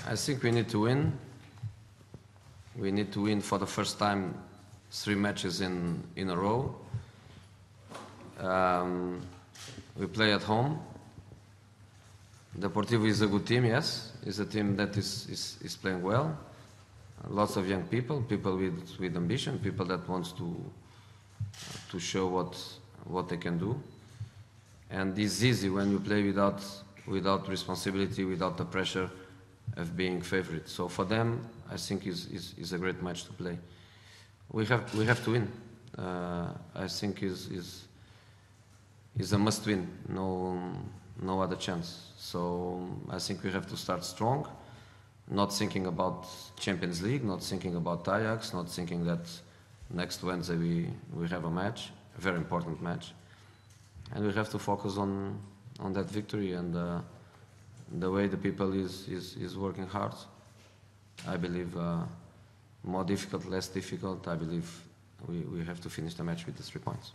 I think we need to win. We need to win for the first time 3 matches in a row. We play at home. Deportivo is a good team, yes. It's a team that is playing well. Lots of young people with ambition, people that wants to show what they can do. And it's easy when you play without responsibility, without the pressure of being favorite. So for them, I think is a great match to play. We have to win. I think is a must win. No other chance. So I think we have to start strong, not thinking about Champions League, not thinking about Ajax, not thinking that next Wednesday we have a match, a very important match, and we have to focus on that victory and the way the people is working hard. I believe more difficult, less difficult. I believe we have to finish the match with the 3 points.